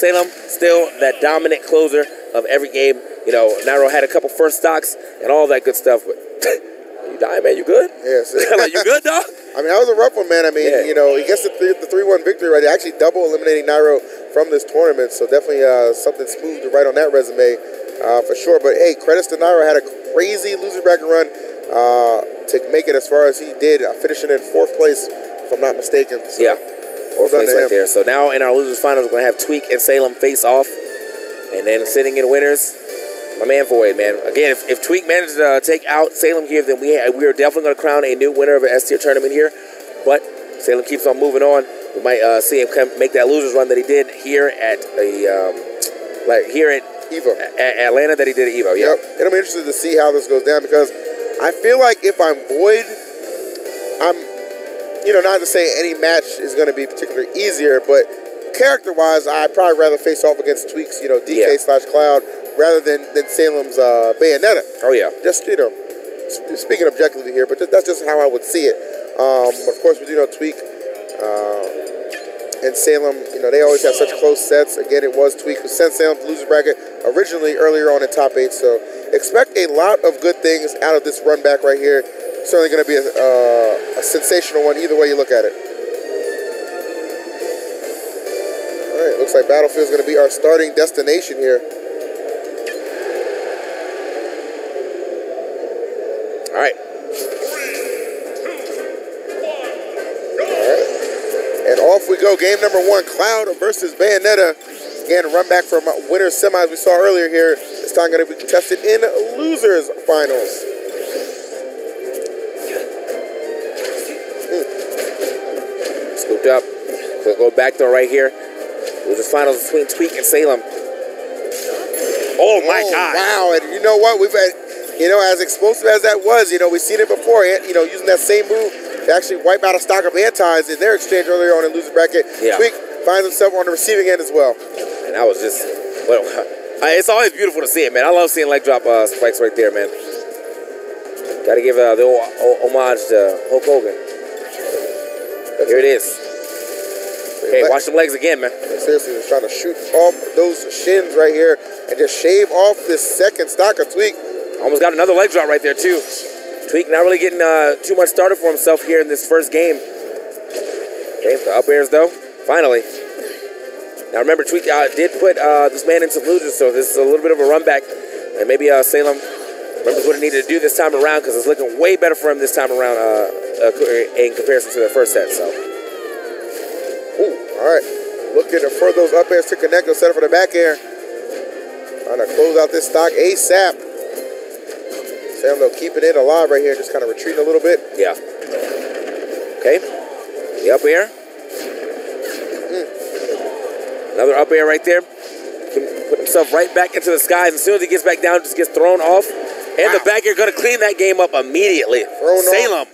Salem, still that dominant closer of every game. You know, Nairo had a couple first stocks and all that good stuff, but you dying, man? You good? Yes. Like, you good, dog? I mean, that was a rough one, man. I mean, you know, he gets the 3-1 victory right there, actually double eliminating Nairo from this tournament, so definitely something smooth to write on that resume for sure. But, hey, credits to Nairo. Had a crazy loser bracket run to make it as far as he did, finishing in 4th place, if I'm not mistaken. So, yeah, 4th place right there. So now in our losers finals, we're going to have Tweak and Salem face off, and then sitting in winners, my man Void, man. Again, if Tweak manages to take out Salem here, then we are definitely going to crown a new winner of an S-tier tournament here. But Salem keeps on moving on. We might see him make that losers run that he did here at Evo, at Atlanta, that he did at Evo. Yeah. Yep. And I'm interested to see how this goes down, because I feel like if I'm Void, I'm, you know, not to say any match is going to be particularly easier, but character-wise, I'd probably rather face off against Tweak's, you know, DK/Cloud, rather than Salem's Bayonetta. Oh, yeah. Just, you know, speaking objectively here, but that's just how I would see it. But of course, we do know Tweak and Salem, you know, they always have such close sets. Again, it was Tweak who sent Salem to losers bracket originally earlier on in top 8. So expect a lot of good things out of this run back right here. Certainly going to be a sensational one either way you look at it. All right, looks like Battlefield is going to be our starting destination here. All right. And off we go. Game number 1, Cloud versus Bayonetta. Again, a run back from winners semis we saw earlier here. This time going to be contested in losers finals. Scooped up. We'll go back though right here. Losers finals between Tweak and Salem. Oh my God. Wow. And you know what? We've had, you know, as explosive as that was, you know, we've seen it before, you know, using that same move to actually wipe out a stock of antis in their exchange earlier on in loser bracket. Yeah. Tweak finds himself on the receiving end as well. And that was just, well, it's always beautiful to see it, man. I love seeing leg drop spikes right there, man. Got to give the homage to Hulk Hogan. Here it is. Okay, watch them legs again, man. Seriously, just trying to shoot off those shins right here and just shave off this second stock of Tweak. Almost got another leg drop right there, too. Tweak not really getting too much started for himself here in this first game. Okay, the up airs, though. Finally. Now, remember, Tweak did put this man in some losers, so this is a little bit of a run back. And maybe Salem remembers what he needed to do this time around, because it's looking way better for him this time around in comparison to the first set, so. Ooh, all right. Looking for those up airs to connect. They'll set up for the back air. Trying to close out this stock ASAP. Salem, though, keeping it alive right here. Just kind of retreating a little bit. Yeah. Okay. The up air. Another up air right there. Can put himself right back into the skies. As soon as he gets back down, just gets thrown off. And the back air going to clean that game up immediately. Salem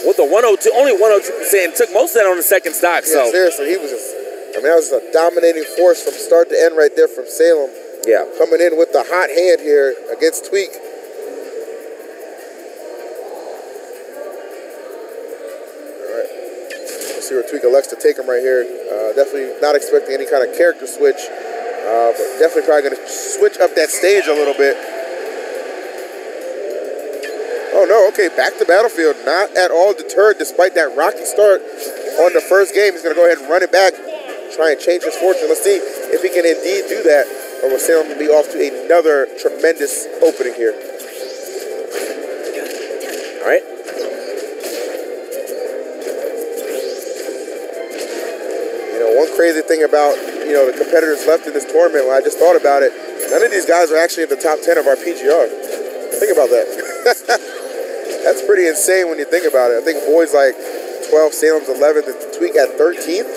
with the 102, only 102%, and took most of that on the second stock. Yeah, so seriously, he was just, I mean, that was a dominating force from start to end right there from Salem. Yeah. Coming in with the hot hand here against Tweak. All right. Let's see where Tweak elects to take him right here. Definitely not expecting any kind of character switch, but definitely probably going to switch up that stage a little bit. Oh no, okay, back to Battlefield. Not at all deterred despite that rocky start on the first game. He's going to go ahead and run it back, try and change his fortune. Let's see if he can indeed do that, or will Salem be off to another tremendous opening here. All right. You know, one crazy thing about, you know, the competitors left in this tournament, when I just thought about it, none of these guys are actually in the top 10 of our PGR. Think about that. That's pretty insane when you think about it. I think Boyd's like 12, Salem's 11th, and Tweak at 13th,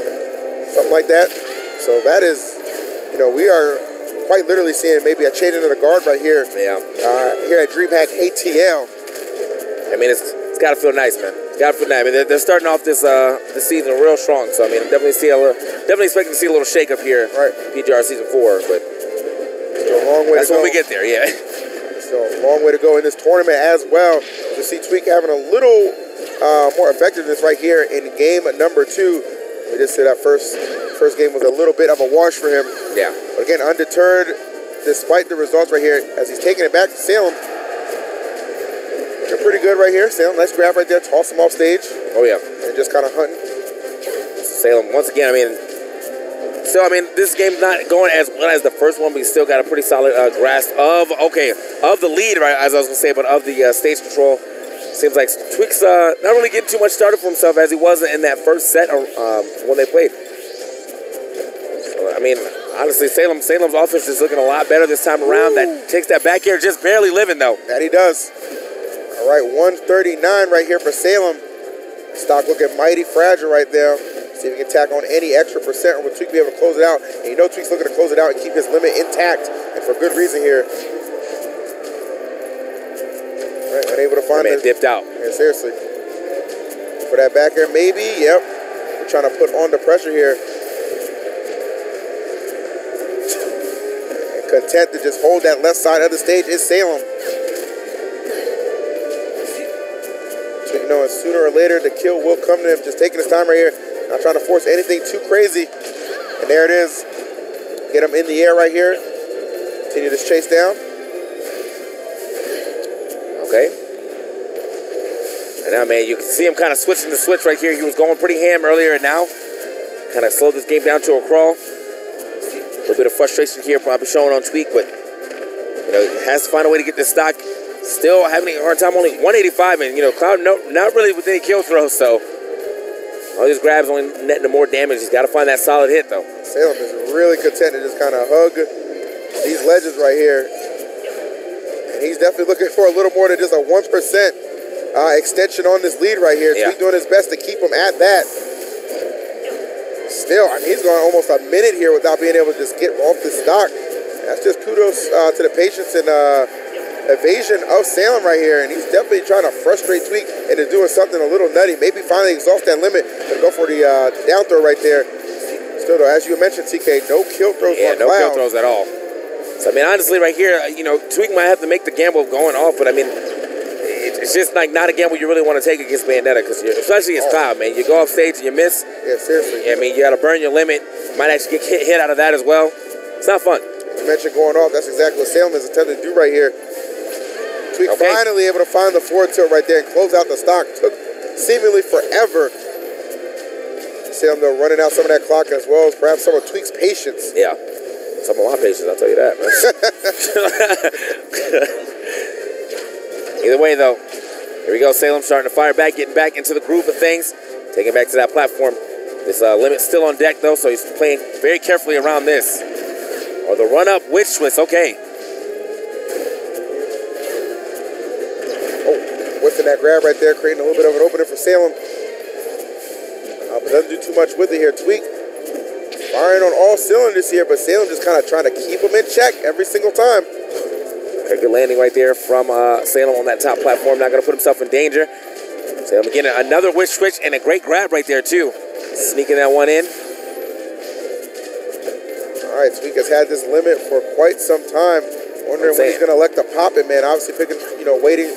something like that. So that is, you know, we are quite literally seeing maybe a change into the guard right here. Yeah. Here at Dreamhack ATL. I mean, it's got to feel nice, man. It's got to feel nice. I mean, they're starting off this season real strong. So I mean, definitely expecting to see a little shake up here. Right. PGR season 4, but still a long way to go. That's when we get there. Yeah. So a long way to go in this tournament as well. You see Tweak having a little more effectiveness right here in game number 2. We just see that first first game was a little bit of a wash for him. Yeah. But again, undeterred, despite the results right here, as he's taking it back to Salem. Looking pretty good right here. Salem, nice grab right there. Toss him off stage. Oh, yeah. And just kind of hunting. Salem, once again, I mean, this game's not going as well as the first one, but he's still got a pretty solid grasp of the lead, right, as I was going to say, but of the stage control. Seems like Tweak's not really getting too much started for himself as he wasn't in that first set when they played. So, I mean, honestly, Salem's offense is looking a lot better this time around. That takes that back air, just barely living, though. That he does. All right, 139 right here for Salem. Stock looking mighty fragile right there. See if he can tack on any extra percent, or will Tweak be able to close it out? And you know Tweak's looking to close it out and keep his limit intact, and for good reason here. All right, unable to find it. Dipped out. Yeah, seriously. For that back air, maybe. Yep. We're trying to put on the pressure here. And content to just hold that left side of the stage is Salem. So you know, sooner or later the kill will come to him. Just taking his time right here. Not trying to force anything too crazy. And there it is. Get him in the air right here. Continue this chase down. Okay. And now, man, you can see him kind of switching the switch right here. He was going pretty ham earlier, and now kind of slowed this game down to a crawl. A little bit of frustration here probably showing on Tweak, but, you know, he has to find a way to get this stock. Still having a hard time, only 185, and, you know, Cloud not really with any kill throws, so all these grabs only netting more damage. He's got to find that solid hit, though. Salem is really content to just kind of hug these ledges right here. And he's definitely looking for a little more than just a 1% extension on this lead right here. Yeah. Tweak doing his best to keep him at that. Still, I mean, he's going almost a minute here without being able to just get off the stock. That's just kudos to the patience and evasion of Salem right here, and he's definitely trying to frustrate Tweak into doing something a little nutty. Maybe finally exhaust that limit and go for the down throw right there. Still though, as you mentioned, TK, no kill throws on no Cloud. Kill throws at all. So I mean, honestly, right here, you know, Tweak might have to make the gamble of going off, but I mean, it's just like not a gamble you really want to take against Bayonetta, because especially against Cloud, man. You go off stage and you miss. Yeah, seriously. I mean, you got to burn your limit. Might actually get hit out of that as well. It's not fun. You mentioned going off. That's exactly what Salem is attempting to do right here. Tweak finally able to find the forward tilt right there and close out the stock. Took seemingly forever. Salem though running out some of that clock as well as perhaps some of Tweak's patience. Yeah, some of my patience, I'll tell you that, man. Either way though, here we go. Salem starting to fire back, getting back into the groove of things, taking back to that platform. This limit's still on deck though, so he's playing very carefully around this. Or the run up witch twist, okay. Whipping that grab right there, creating a little bit of an opening for Salem. But doesn't do too much with it here. Tweak firing on all cylinders here, but Salem just kind of trying to keep him in check every single time. Okay, good landing right there from Salem on that top platform. Not going to put himself in danger. Salem getting another witch switch and a great grab right there too. Sneaking that one in. All right, Tweak has had this limit for quite some time. Wondering when he's going to elect to pop it, man. Obviously picking, waiting,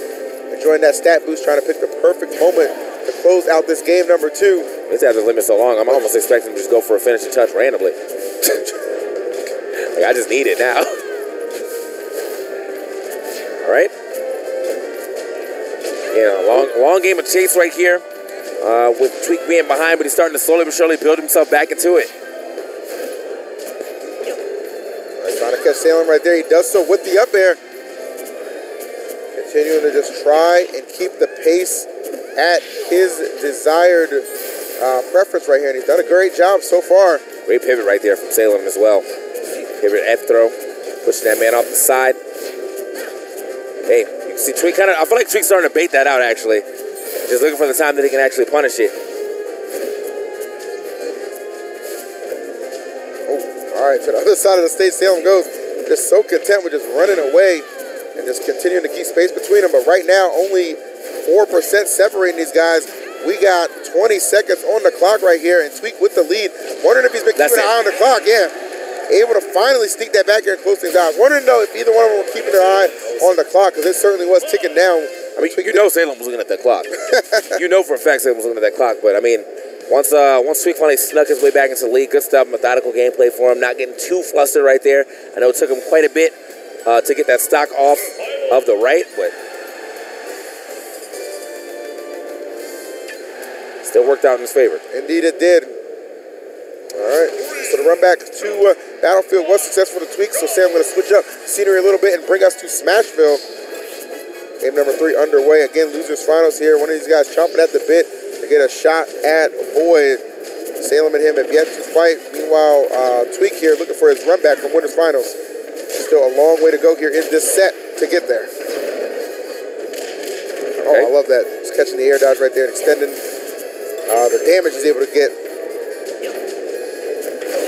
enjoying that stat boost, trying to pick the perfect moment to close out this game number 2. He's had the limit so long, I'm almost expecting him to just go for a finishing touch randomly. Like, I just need it now. All right. Yeah, long game of chase right here with Tweak being behind, but he's starting to slowly but surely build himself back into it. Trying to catch Salem right there. He does so with the up air. Continuing to just try and keep the pace at his desired preference right here. And he's done a great job so far. Great pivot right there from Salem as well. Pivot F throw. Pushing that man off the side. Hey, you can see Tweak I feel like Tweak's starting to bait that out actually. Just looking for the time that he can actually punish it. All right, to the other side of the stage, Salem goes. Just so content with just running away and just continuing to keep space between them. But right now, only 4% separating these guys. We got 20 seconds on the clock right here, and Tweak with the lead. Wondering if he's been keeping an eye on the clock. Yeah, able to finally sneak that back here and close things out. Wondering though if either one of them were keeping their eye on the clock, because it certainly was ticking down. I mean, you know Salem was looking at that clock. You know for a fact Salem was looking at that clock, but I mean, Once Tweak finally snuck his way back into the lead, good stuff, methodical gameplay for him, not getting too flustered right there. I know it took him quite a bit to get that stock off of the right, but still worked out in his favor. Indeed it did. All right, so the run back to Battlefield was successful to Tweak, so Sam, I'm going to switch up scenery a little bit and bring us to Smashville. Game number 3 underway. Again, losers finals here. One of these guys chomping at the bit to get a shot at Boyd. Salem and him have yet to fight. Meanwhile, Tweak here looking for his run back from winners finals. Still a long way to go here in this set to get there. Oh, I love that. Just catching the air dodge right there and extending the damage he's able to get.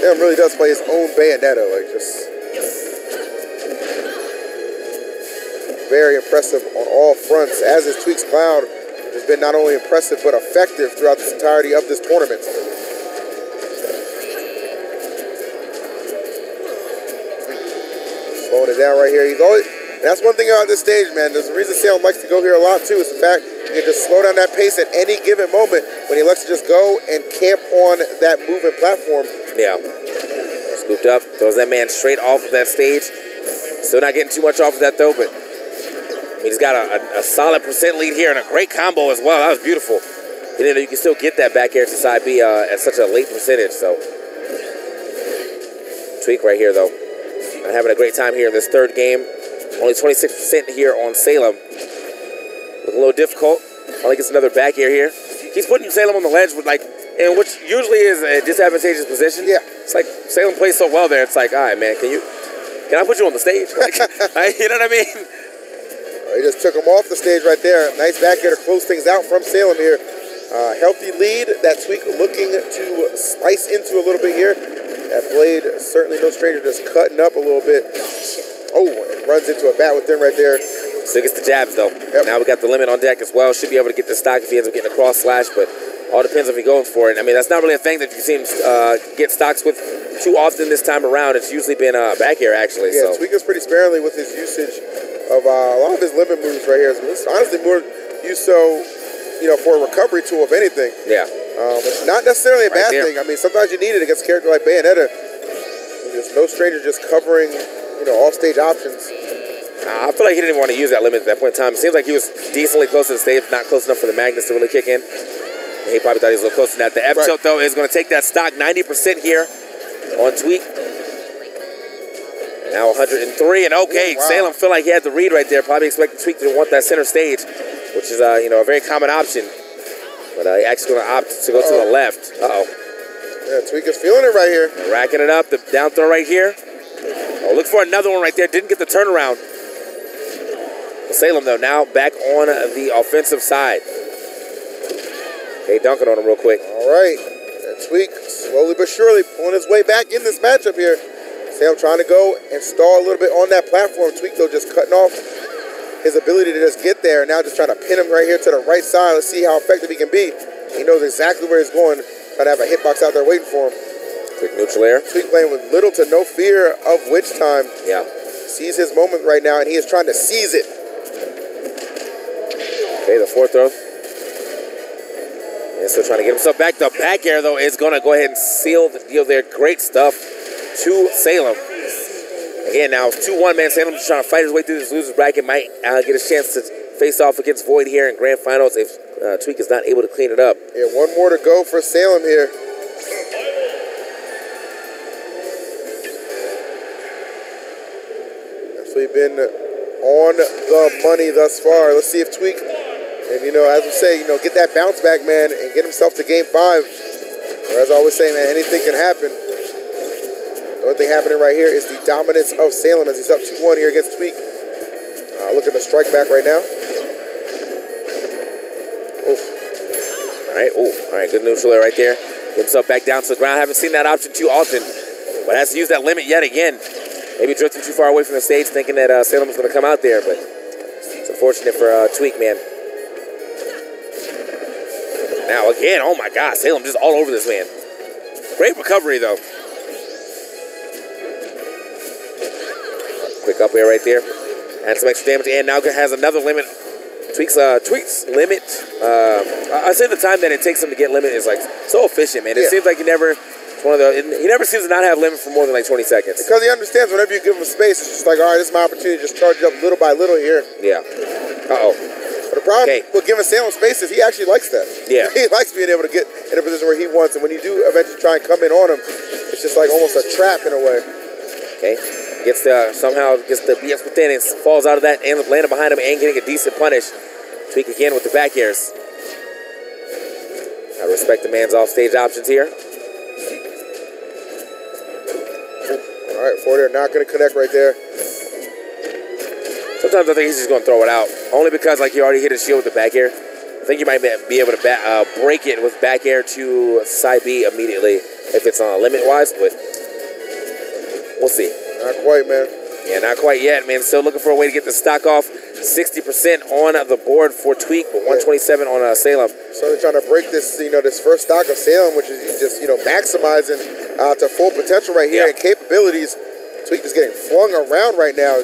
Sam really does play his own Bayonetta, like just very impressive on all fronts, as is Tweak's Cloud. Has been not only impressive but effective throughout this entirety of this tournament. Slowing it down right here. He's always, and that's one thing about this stage, man. There's a reason Salem likes to go here a lot too. Is the fact you can just slow down that pace at any given moment when he likes to just go and camp on that moving platform. Yeah. Scooped up, throws that man straight off of that stage. Still not getting too much off of that though, but he's got a solid percent lead here and a great combo as well. That was beautiful. You know, you can still get that back air to side B at such a late percentage. So Tweak right here though, not having a great time here in this third game. Only 26% here on Salem. Looking a little difficult. Probably gets another back air here. He's putting Salem on the ledge with in which usually is a disadvantageous position. Yeah. It's like Salem plays so well there. It's like, all right, man, can I put you on the stage? Like, you know what I mean? He just took him off the stage right there. Nice back here to close things out from Salem here. Healthy lead. That Tweak looking to slice into a little bit here. That blade, certainly no stranger, just cutting up a little bit. Oh, and runs into a bat with them right there. Still gets the jabs, though. Yep. Now we got the limit on deck as well. Should be able to get the stock if he ends up getting a cross slash, but all depends if he goes for it. I mean, that's not really a thing that you see him get stocks with too often this time around. It's usually been back here, actually. Yeah, so. Tweak is pretty sparingly with his usage of a lot of his limit moves right here. It's honestly more used so, for a recovery tool, if anything. Yeah. It's not necessarily a bad thing. I mean, sometimes you need it against a character like Bayonetta. There's no stranger just covering, off-stage options. I feel like he didn't want to use that limit at that point in time. It seems like he was decently close to the stage, not close enough for the Magnus to really kick in. And he probably thought he was a little close to that. The F-tilt, though, is going to take that stock 90% here on Tweak. And now 103, and okay, wow. Salem felt like he had the read right there. Probably expected Tweak to want that center stage, which is, a very common option. But he actually going to opt to go to the left. Uh-oh. Yeah, Tweak is feeling it right here. Racking it up, the down throw right here. Oh, look for another one right there. Didn't get the turnaround. Salem, though, now back on the offensive side. Okay, dunking on him real quick. All right. And Tweak slowly but surely pulling his way back in this matchup here. Salem trying to go and stall a little bit on that platform. Tweak, though, just cutting off his ability to just get there. Now just trying to pin him right here to the right side. Let's see how effective he can be. He knows exactly where he's going. Trying to have a hitbox out there waiting for him. Quick neutral air. Tweak playing with little to no fear of witch time. Yeah. Sees his moment right now, and he is trying to seize it. Okay, the fourth throw. And still trying to get himself back. The back air, though, is going to go ahead and seal the deal there. Great stuff to Salem. Again, now it's 2-1, man. Salem just trying to fight his way through this loser's bracket. Might get a chance to face off against Void here in grand finals if Tweak is not able to clean it up. Yeah, one more to go for Salem here. Actually been on the money thus far. Let's see if Tweak, and as we say, get that bounce back, man, and get himself to game 5. Or as I always say, man, anything can happen. The only thing happening right here is the dominance of Salem as he's up 2-1 here against Tweak. Look at the strike back right now. Oof. All right, good neutral right there. Get himself back down to the ground. Haven't seen that option too often, but has to use that limit yet again. Maybe drifting too far away from the stage, thinking that Salem was going to come out there, but it's unfortunate for Tweak, man. Now again, oh my God, Salem just all over this man. Great recovery though. Quick up air right there. And some extra damage, and now has another limit Tweak's limit. I say the time that it takes him to get limit is like so efficient, man. It seems like he never seems to not have limit for more than like 20 seconds. Because he understands whenever you give him space, it's just like, all right, this is my opportunity to just charge it up little by little here. Yeah. Uh-oh. But the problem with giving Salem space is he actually likes that. Yeah. He likes being able to get in a position where he wants, and when you do eventually try and come in on him, it's just like almost a trap in a way. Okay. Somehow gets the BS within and falls out of that, ends up landing behind him and getting a decent punish. Tweak again with the back airs. I respect the man's offstage options here. All right, forward air not going to connect right there. Sometimes I think he's just going to throw it out. Only because like he already hit his shield with the back air. I think you might be able to break it with back air to side B immediately if it's on limit-wise, but we'll see. Not quite, man. Yeah, not quite yet, man. Still looking for a way to get the stock off. 60% on the board for Tweak, but 127 on Salem. So they're trying to break this, this first stock of Salem, which is just, maximizing to full potential right here and capabilities. Tweak is getting flung around right now.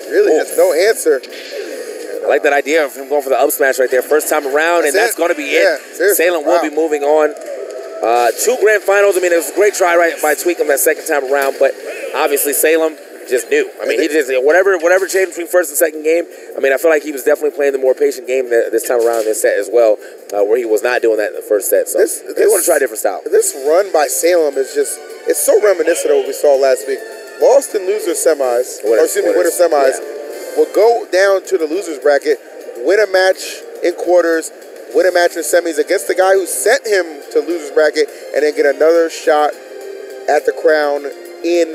Really, just no answer. I like that idea of him going for the up smash right there. First time around, and that's going to be it. Salem will be moving on. 2 grand finals. I mean, it was a great try by Tweak on that second time around, but obviously Salem just knew. I mean, he just, whatever changed between first and second game, I mean, I feel like he was definitely playing the more patient game this time around in this set as well, where he was not doing that in the first set. So they want to try a different style. This run by Salem is just, it's so reminiscent of what we saw last week. Lost in loser semis, winner semis, will go down to the losers bracket, win a match in quarters, win a match in semis against the guy who sent him to losers bracket, and then get another shot at the crown in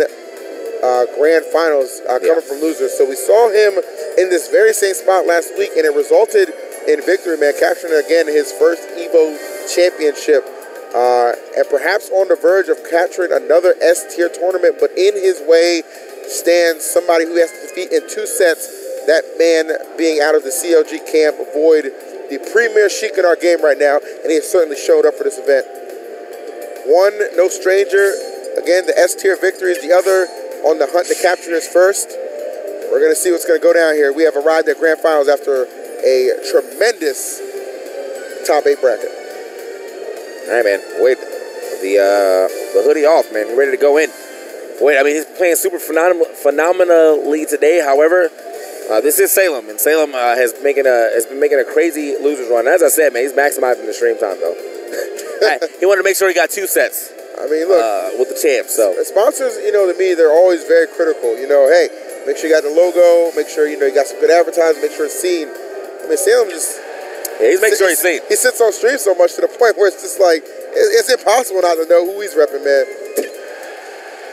grand finals coming from losers. So we saw him in this very same spot last week, and it resulted in victory, man, capturing again his first EVO championship. And perhaps on the verge of capturing another S-tier tournament, but in his way stands somebody who has to defeat in 2 sets, that man being out of the CLG camp, Void, the premier Sheik in our game right now, and he has certainly showed up for this event. One, no stranger. Again, the S-tier victory is the other, on the hunt to capture his first. We're going to see what's going to go down here. We have arrived at grand finals after a tremendous top 8 bracket. All right, man. Wait, the hoodie off, man. We're ready to go in. Wait, I mean, he's playing super phenomenally today. However, this is Salem, and Salem has been making a crazy losers run. As I said, man, he's maximizing the stream time though. He wanted to make sure he got 2 sets. I mean, look, with the champ. So sponsors, to me, they're always very critical. Hey, make sure you got the logo. Make sure you got some good advertising. Make sure it's seen. I mean, Salem just. Yeah, he's making sure he's seen. He sits on stream so much to the point where it's just like, it's impossible not to know who he's repping, man.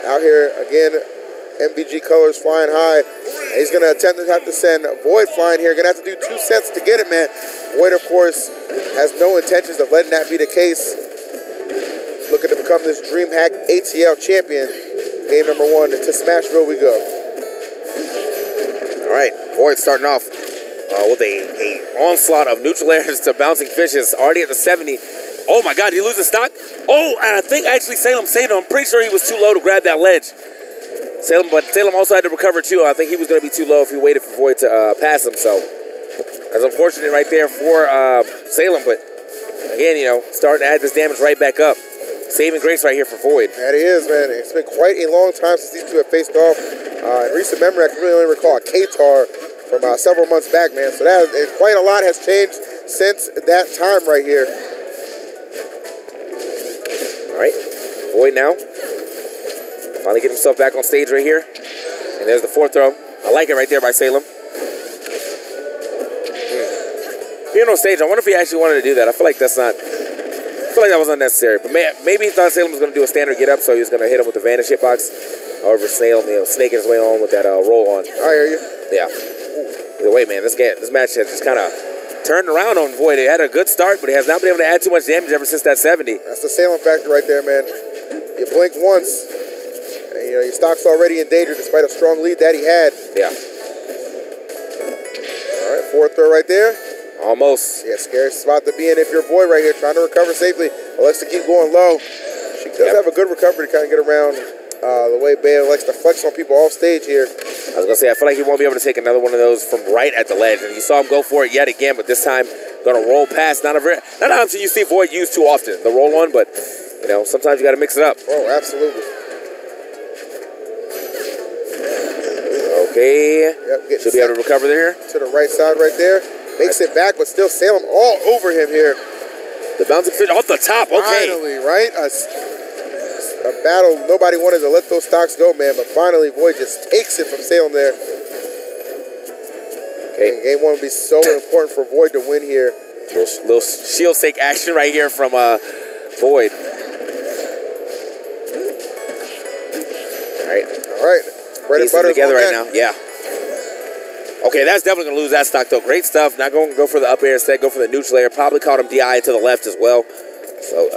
Out here, again, MBG colors flying high. He's going to attempt to have to send Void flying here. Going to have to do 2 sets to get it, man. Void, of course, has no intentions of letting that be the case. Looking to become this Dreamhack ATL champion. Game number 1, to Smashville we go. All right, Void starting off with a onslaught of neutral airs to bouncing fishes, already at the 70. Oh my God, did he lose his stock? Oh, and I think actually Salem saved him. I'm pretty sure he was too low to grab that ledge. But Salem also had to recover too. I think he was going to be too low if he waited for Void to pass him. So that's unfortunate right there for Salem. But again, starting to add this damage right back up. Saving grace right here for Void. That is, man. It's been quite a long time since these two have faced off. In recent memory, I can really only recall a K-Tar from several months back, man. So quite a lot has changed since that time right here. All right, Void now. Finally get himself back on stage right here. And there's the 4th throw. I like it right there by Salem. Being on stage, I wonder if he actually wanted to do that. I feel like that was unnecessary. But maybe he thought Salem was going to do a standard get up, so he was going to hit him with the Vanish hitbox. However, Salem, snaking his way on with that roll on. I hear you. Yeah. Either way, man, this match has just kind of turned around on Void. It had a good start, but he has not been able to add too much damage ever since that 70. That's the Salem factor right there, man. You blink once, and your stock's already in danger despite a strong lead that he had. Yeah. All right, 4th throw right there. Almost. Yeah, scary spot to be in if you're Void right here, trying to recover safely. Alexa keep going low. She does have a good recovery to kind of get around The way Bayo likes to flex on people off stage here. I was going to say, I feel like he won't be able to take another one of those from right at the ledge. And you saw him go for it yet again, but this time going to roll past. Not something you see Void use too often, the roll one, but, you know, sometimes you got to mix it up. Oh, absolutely. Okay. Yep, should be able to recover there. To the right side right there. Makes it back, but still Salem all over him here. The bouncing fit off the top. Okay. Finally, right? A battle nobody wanted to let those stocks go, man, but finally Void just takes it from Salem there. Okay. And game one will be so important for Void to win here. Little shield stake action right here from Void. All right. Bread and butter together right now. Yeah. Okay, that's definitely going to lose that stock, though. Great stuff. Not going to go for the up air instead. Go for the neutral air. Probably caught him DI to the left as well. So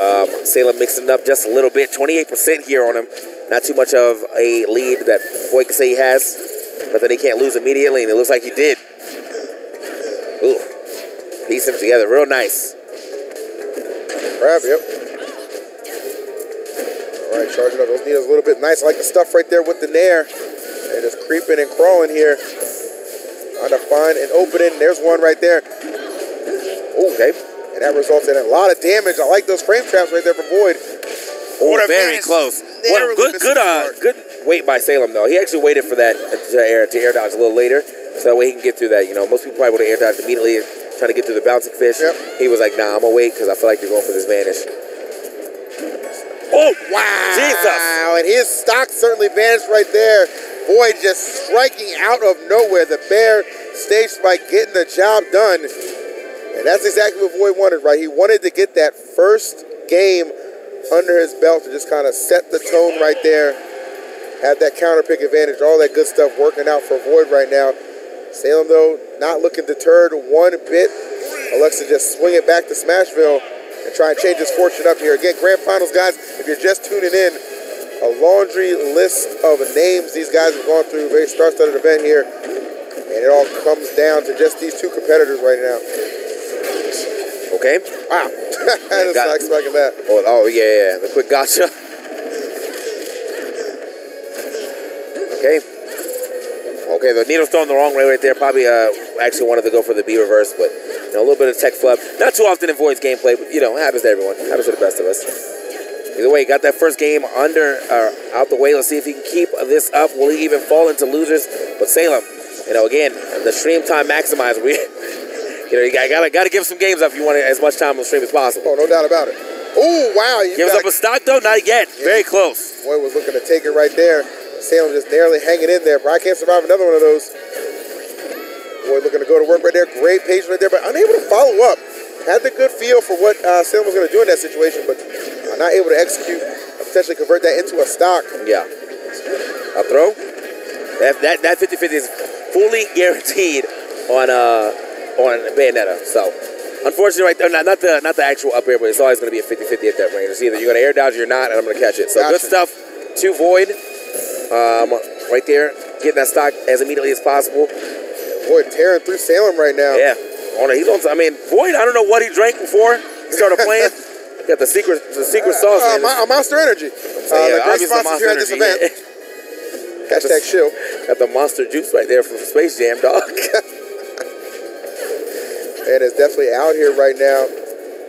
Salem mixing it up just a little bit. 28% here on him. Not too much of a lead that Void can say he has. But then he can't lose immediately, and it looks like he did. Ooh. Piecing them together. Real nice. Grab, yep. All right, charging up those needles a little bit. Nice. I like the stuff right there with the Nair. And just creeping and crawling here. Trying to find an opening. There's one right there. Ooh, okay. And that results in a lot of damage. I like those frame traps right there for Void. Oh, very close. What a good wait by Salem, though. He actually waited for that to air dodge a little later, so that way he can get through that. You know, most people probably would have air dodged immediately, trying to get through the bouncing fish. Yep. He was like, nah, I'm going to wait because I feel like you're going for this vanish. Oh, wow. Jesus. And his stock certainly vanished right there. Void just striking out of nowhere. The bear stage spike getting the job done. And that's exactly what Void wanted, right? He wanted to get that first game under his belt to just kind of set the tone right there. Have that counter pick advantage, all that good stuff working out for Void right now. Salem, though, not looking deterred one bit. Elects to just swing it back to Smashville and try and change his fortune up here. Again, Grand Finals, guys, if you're just tuning in, a laundry list of names these guys have gone through. Very star-studded event here. And it all comes down to just these two competitors right now. Okay. Wow. I was not expecting that. Oh, yeah. The quick gotcha. Okay. Okay, the needle's thrown the wrong way right there. Probably actually wanted to go for the B reverse, but you know, a little bit of tech flub. Not too often in Void's gameplay, but you know, it happens to everyone. It happens to the best of us. Either way, got that first game out the way. Let's see if he can keep this up. Will he even fall into losers? But Salem, you know, again, the stream time maximizer. You know, you gotta give some games up if you want as much time on the stream as possible. Oh, no doubt about it. Oh, wow. Gives up a stock, though? Not yet. Yeah. Very close. Boy was looking to take it right there. Salem just narrowly hanging in there. But I can't survive another one of those. Boy looking to go to work right there. Great patience right there, but unable to follow up. Had the good feel for what Salem was going to do in that situation, but not able to execute, potentially convert that into a stock. Yeah. A throw? That 50-50 is fully guaranteed on Bayonetta. So, unfortunately, right there, not the actual up air, but it's always going to be a 50-50 at that range. It's either you're going to air dodge or you're not, and I'm going to catch it. So, Good stuff to Void. Right there, getting that stock as immediately as possible. Void tearing through Salem right now. Yeah. Void, I don't know what he drank before he started playing. Got the secret sauce. Monster Energy. The great sponsors here at this event. Hashtag shill. Got the Monster Juice right there from Space Jam, dog. And it's definitely out here right now.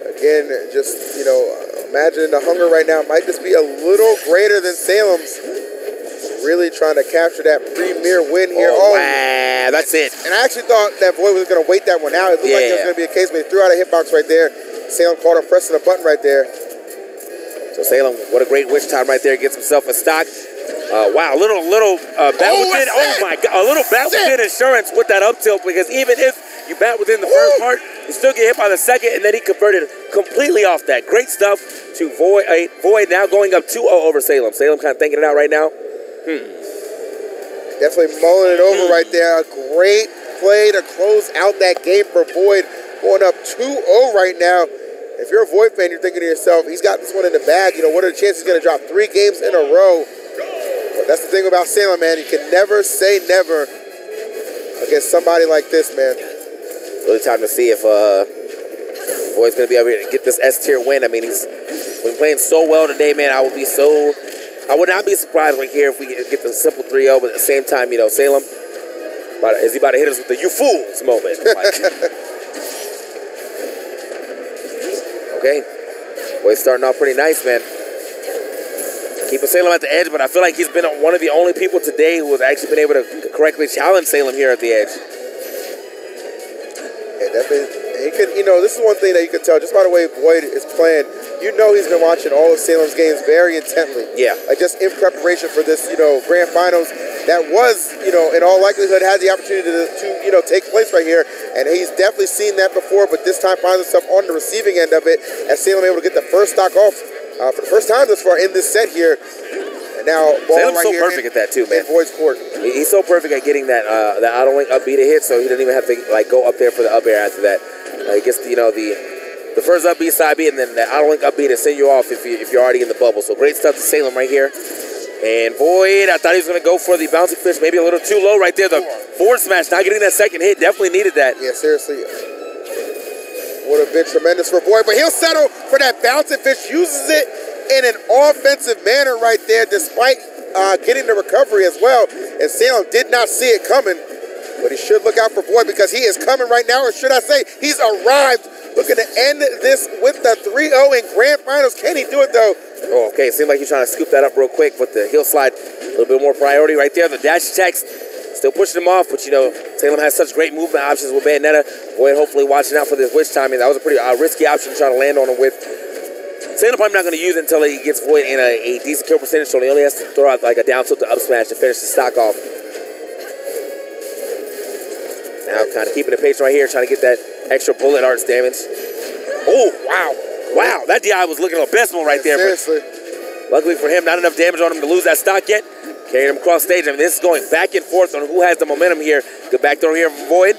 Again, just, you know, imagine the hunger right now might just be a little greater than Salem's. Really trying to capture that premier win here. Oh, wow, that's it. And I actually thought that Void was going to wait that one out. It looked like it was going to be a case, but he threw out a hitbox right there. Salem caught him pressing a button right there. So Salem, what a great witch time right there. Gets himself a stock. Wow, a little bat within. Oh my God, a little bat within insurance with that up tilt, because even if you bat within the first part, you still get hit by the second, and then he converted completely off that. Great stuff to Void. Void now going up 2-0 over Salem. Salem kind of thinking it out right now. Definitely mulling it over right there. A great play to close out that game for Void. Going up 2-0 right now. If you're a Void fan, you're thinking to yourself, he's got this one in the bag. You know, what are the chances he's going to drop 3 games in a row? But that's the thing about Salem, man. You can never say never against somebody like this, man. Really time to see if Void's going to be able to get this S-tier win. I mean, he's been playing so well today, man. I would be so I would not be surprised right here if we get the simple 3-0, but at the same time, you know, Salem, is he about to hit us with the "you fools" moment? Like, okay, boy, he's starting off pretty nice, man. Keeping Salem at the edge, but I feel like he's been one of the only people today who has actually been able to correctly challenge Salem here at the edge. Yeah, definitely. He could, you know, this is one thing that you can tell just by the way Boyd is playing. You know, he's been watching all of Salem's games very intently. Yeah. Like just in preparation for this, you know, grand finals that was, you know, in all likelihood had the opportunity to you know, take place right here. And he's definitely seen that before, but this time finds himself on the receiving end of it as Salem able to get the first stock off for the first time this far in this set here. And now ball Salem's right so here perfect at that too, man. in Boyd's court. He's so perfect at getting that that auto link up B to hit, so he doesn't even have to like go up there for the up air after that. He gets you know the first up B side B, and then the auto link up B to send you off if you're already in the bubble. So great stuff to Salem right here. And Boyd, I thought he was going to go for the bouncy fish, maybe a little too low right there. The forward smash, not getting that second hit, definitely needed that. Yeah, seriously. Would have been tremendous for Boyd, but he'll settle for that bouncing fish, uses it in an offensive manner right there, despite getting the recovery as well. And Salem did not see it coming, but he should look out for Boyd because he is coming right now, or should I say, he's arrived, looking to end this with the 3-0 in grand finals. Can he do it though? Oh, okay, it seemed like he's trying to scoop that up real quick, but the heel slide, a little bit more priority right there. The dash attacks still pushing him off, but you know, Salem has such great movement options with Bayonetta. Boyd hopefully watching out for this witch timing. That was a pretty risky option to try to land on him with. Salem probably not going to use it until he gets Boyd in a decent kill percentage, so he only has to throw out like a down tilt to up smash to finish the stock off. Now kind of keeping the pace right here, trying to get that extra bullet arts damage. Oh, wow. Wow, that DI was looking abysmal right there. Seriously. Luckily for him, not enough damage on him to lose that stock yet. Carrying him across stage. I mean, this is going back and forth on who has the momentum here. Good back throw here from Boyd.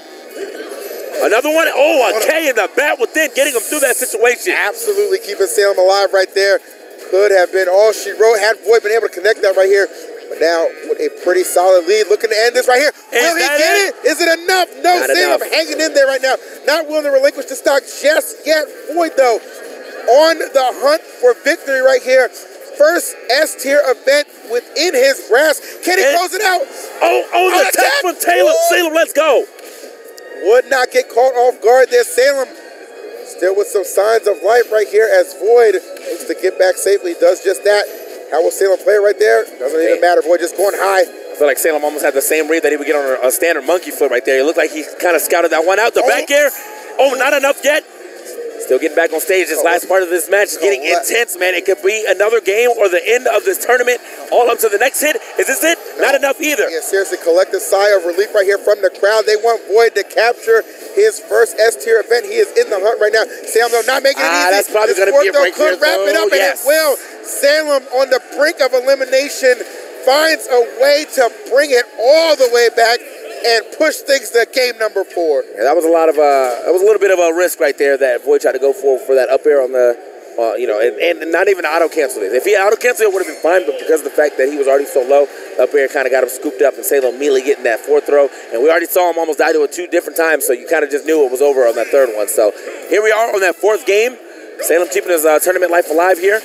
Another one. Oh, a K in the bat within, getting him through that situation. Absolutely keeping Salem alive right there. Could have been all she wrote had Boyd been able to connect that right here. But now with a pretty solid lead, looking to end this right here. Will he get it? Is it enough? No, Salem hanging in there right now. Not willing to relinquish the stock just yet. Boyd, though, on the hunt for victory right here. First S-tier event within his grasp. Can he close it out? Oh, the attack from Taylor. Salem, let's go. Would not get caught off guard there. Salem still with some signs of life right here as Boyd looks to get back safely. Does just that. How will Salem play right there? Doesn't even matter. Boyd just going high. I feel like Salem almost had the same read that he would get on a standard monkey flip right there. It looked like he kind of scouted that one out. The back air. Oh, not enough yet. Still getting back on stage. This last part of this match is getting intense, man. It could be another game or the end of this tournament. All up to the next hit. Is this it? Not enough either. Yeah, seriously, collective sigh of relief right here from the crowd. They want Boyd to capture his first S-tier event. He is in the hunt right now. Salem, though, not making it easy. That's probably going to be a break here, could wrap it up, and it will. Salem on the brink of elimination finds a way to bring it all the way back and push things to game number 4. Yeah, that was a lot of that was a little bit of a risk right there that Boyd tried to go for that up air on the, you know, and not even auto cancel it. If he auto canceled it, would have been fine, but because of the fact that he was already so low, up air kind of got him scooped up, and Salem immediately getting that 4th throw, and we already saw him almost die to it 2 different times, so you kind of just knew it was over on that 3rd one. So here we are on that 4th game. Salem keeping his tournament life alive here.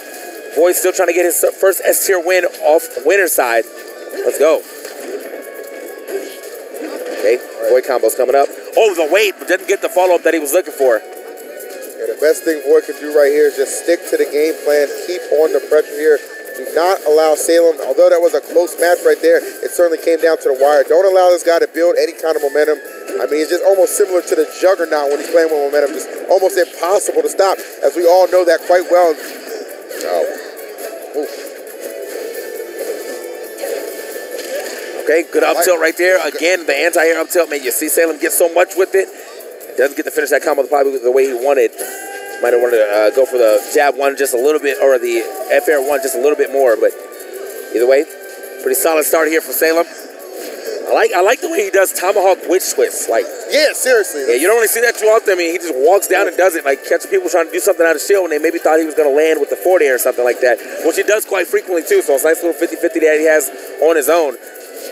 Boyd still trying to get his first S-tier win off the winner's side. Let's go. Okay, Boyd combo's coming up. Oh, the weight, but didn't get the follow-up that he was looking for. Yeah, the best thing Boyd can do right here is just stick to the game plan, keep on the pressure here. Do not allow Salem, although that was a close match right there, it certainly came down to the wire. Don't allow this guy to build any kind of momentum. I mean, it's just almost similar to the Juggernaut when he's playing with momentum. Just almost impossible to stop, as we all know that quite well. Okay, good up tilt right there. Again, the anti-air up tilt, man, you see Salem get so much with it. Doesn't get to finish that combo probably the way he wanted. Might have wanted to go for the jab one just a little bit, or the F-air one just a little bit more, but either way, pretty solid start here for Salem. I like the way he does tomahawk witch twists. Like, yeah, seriously. Yeah, you don't really see that too often. I mean, he just walks down and does it, like catching people trying to do something out of shield when they maybe thought he was going to land with the forward air or something like that, which he does quite frequently too, so it's a nice little 50-50 that he has on his own.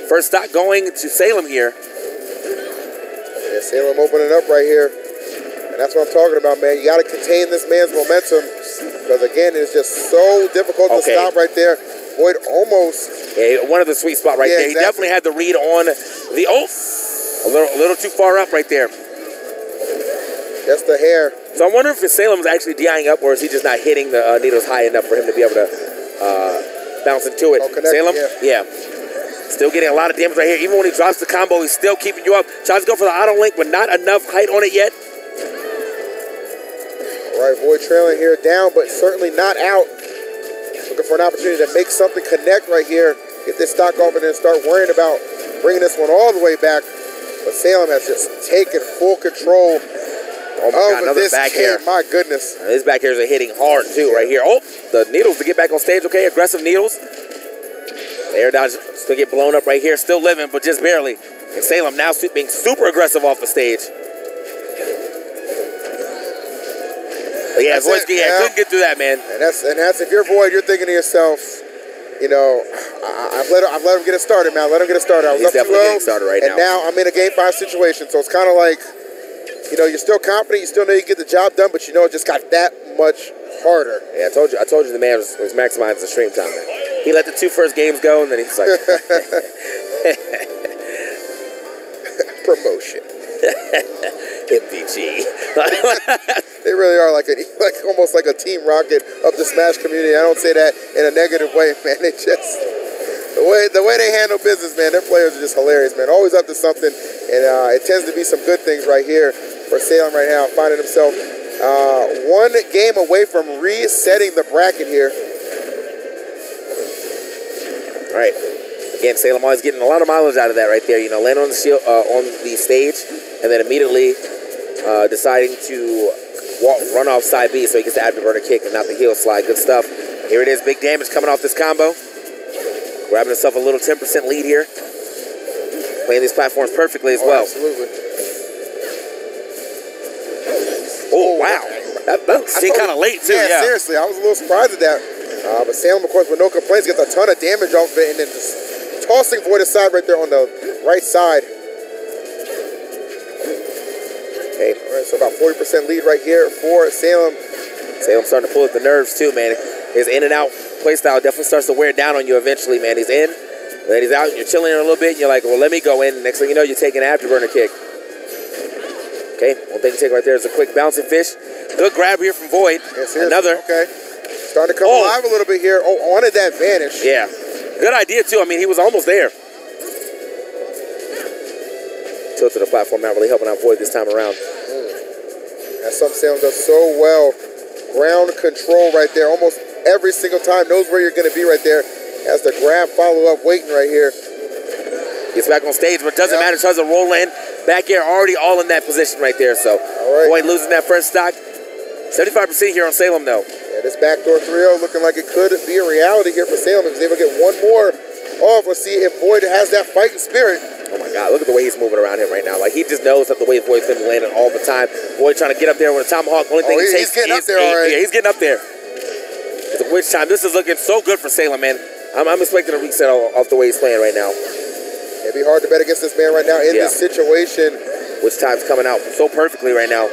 First stock going to Salem here. Yeah, Salem opening up right here. And that's what I'm talking about, man. You got to contain this man's momentum because, again, it's just so difficult to stop right there. Void almost. Yeah, one of the sweet spot right there. Exactly. He definitely had the read on the a little too far up right there. Just the hair. So I wonder if Salem's actually DIing up, or is he just not hitting the needles high enough for him to be able to bounce into it? Salem, yeah. Still getting a lot of damage right here. Even when he drops the combo, he's still keeping you up. Tries to go for the auto link, but not enough height on it yet. All right, Void trailing here, down, but certainly not out. Looking for an opportunity to make something connect right here. Get this stock off and then start worrying about bringing this one all the way back. But Salem has just taken full control of this back game. here. My goodness. His back hairs are hitting hard too right here. Oh, the needles to get back on stage. Okay, aggressive needles. The air dodge is going to get blown up right here. Still living, but just barely. And Salem now being super aggressive off the stage. But yeah, Void, couldn't get through that, man. And that's if you're Void, you're thinking to yourself, you know, I've let him get it started, man. Let him get it started. I was He's up 2-0, definitely getting started right and now I'm in a Game 5 situation. So it's kind of like, you know, you're still confident, you still know you can get the job done, but you know it just got that much harder. Yeah, I told you the man was maximizing the stream time, man. He let the 2 first games go, and then he's like... Promotion. MVG. They really are like almost like a Team Rocket of the Smash community. I don't say that in a negative way, man. They just... The way they handle business, man, their players are just hilarious, man. Always up to something, and it tends to be some good things right here for Salem right now, finding himself one game away from resetting the bracket here. All right. Again, Salem always getting a lot of mileage out of that right there. You know, land on the shield, on the stage, and then immediately deciding to run off side B so he gets the afterburner kick and not the heel slide. Good stuff. Here it is, big damage coming off this combo. Grabbing himself a little 10% lead here. Playing these platforms perfectly as well. Absolutely. Oh, wow. That seemed kind of late, too. Yeah, seriously. I was a little surprised at that. But Salem, of course, with no complaints, gets a ton of damage off of it and then just tossing Void aside right there on the right side. Okay, all right, so about 40% lead right here for Salem. Salem starting to pull at the nerves, too, man. His in and out playstyle definitely starts to wear down on you eventually, man. He's in, then he's out, you're chilling a little bit, and you're like, well, let me go in. Next thing you know, you're taking an afterburner kick. Okay, one thing to take right there is a quick bouncing fish. Good grab here from Void. Yes, another. Okay. Starting to come alive a little bit here. Oh, wanted that vanish. Yeah. Good idea, too. I mean, he was almost there. Tilt to the platform, not really helping out Void this time around. That's something Salem does so well. Ground control right there. Almost every single time. Knows where you're going to be right there. Has the grab follow-up waiting right here. Gets back on stage, but doesn't matter. Tries to roll in. Back air already all in that position right there. So Void losing that first stock. 75% here on Salem, though. Yeah, this backdoor 3-0 looking like it could be a reality here for Salem. If he's able to get one more off, let's see if Void has that fighting spirit. Oh, my God. Look at the way he's moving around him right now. Like, he just knows that the way Void's going to be landing all the time. Void trying to get up there with a tomahawk. Only thing he takes he's getting up there already. Yeah, he's getting up there. It's a which time. This is looking so good for Salem, man. I'm expecting a reset off the way he's playing right now. It'd be hard to bet against this man right now in this situation. Which time's coming out so perfectly right now.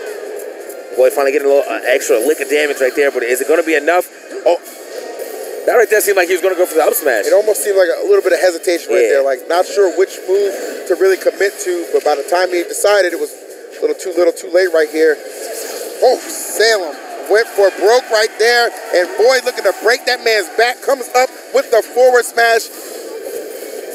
Void finally getting a little extra lick of damage right there, but is it going to be enough? Oh, that right there seemed like he was going to go for the up smash. It almost seemed like a little bit of hesitation right there, like not sure which move to really commit to, but by the time he decided, it was a little too late right here. Oh, Salem went for broke right there, and Void looking to break that man's back, comes up with the forward smash.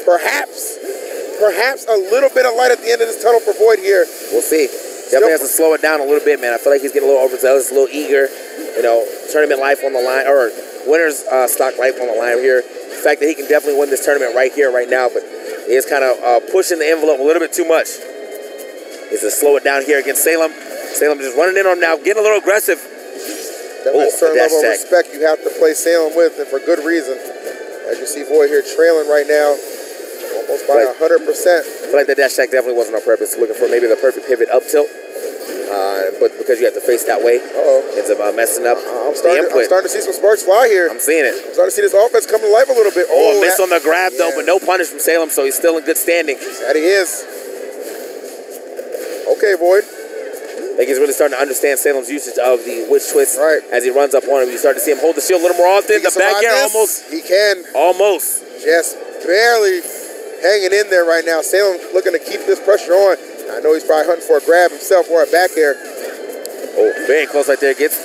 Perhaps a little bit of light at the end of this tunnel for Void here. We'll see. Definitely has to slow it down a little bit, man. I feel like he's getting a little overzealous, a little eager. You know, tournament life on the line, or winner's stock life on the line here. The fact that he can definitely win this tournament right here, right now, but he is kind of pushing the envelope a little bit too much. He's to slow it down here against Salem. Salem just running in on him now, getting a little aggressive. Definitely a certain level of respect you have to play Salem with, and for good reason. As you see Void here trailing right now, almost by 100%. I feel like the dash attack definitely wasn't on purpose, looking for maybe the perfect pivot up tilt. But because you have to face that way, ends up messing up I'm starting to see some sparks fly here. I'm seeing it. I'm starting to see this offense come to life a little bit. Oh, a miss on the grab, though, but no punish from Salem, so he's still in good standing. That he is. Okay, Void. I think he's really starting to understand Salem's usage of the witch twist as he runs up on him. You start to see him hold the shield a little more often. The back air almost. He can. Almost. Just barely hanging in there right now. Salem looking to keep this pressure on. I know he's probably hunting for a grab himself or a back air. Oh, very close right there. Gets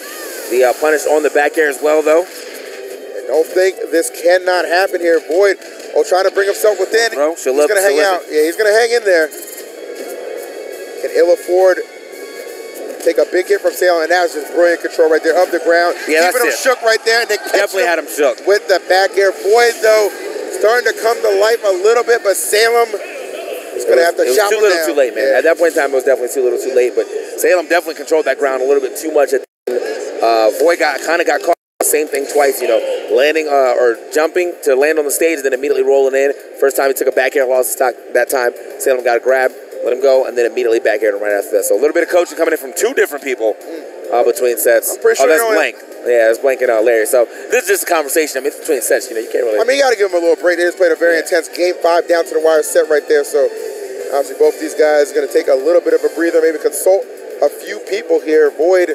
the punish on the back air as well, though. And don't think this cannot happen here. Void, trying to bring himself within. Bro, he's going to hang out. Yeah, he's going to hang in there. Can ill afford take a big hit from Salem, and that was just brilliant control right there of the ground. Yeah, keeping him shook right there, and then definitely had him shook with the back air. Void, though, starting to come to life a little bit, but Salem is going to have to chop him down. Too little, too late, man. At that point in time, it was definitely too little, too late. But Salem definitely controlled that ground a little bit too much. Void kind of got caught. Same thing twice, landing or jumping to land on the stage, and then immediately rolling in. First time he took a back air, lost his stock that time. Salem got a grab, let him go, and then immediately back aired him right after that. So a little bit of coaching coming in from two different people between sets. I'm pretty sure that's Blank. Yeah, that's Blank and Larry. So this is just a conversation. I mean, it's between sets. You can't really. I mean, you got to give him a little break. They just played a very intense game 5 down to the wire set right there. So obviously both these guys are going to take a little bit of a breather, maybe consult a few people here. Void,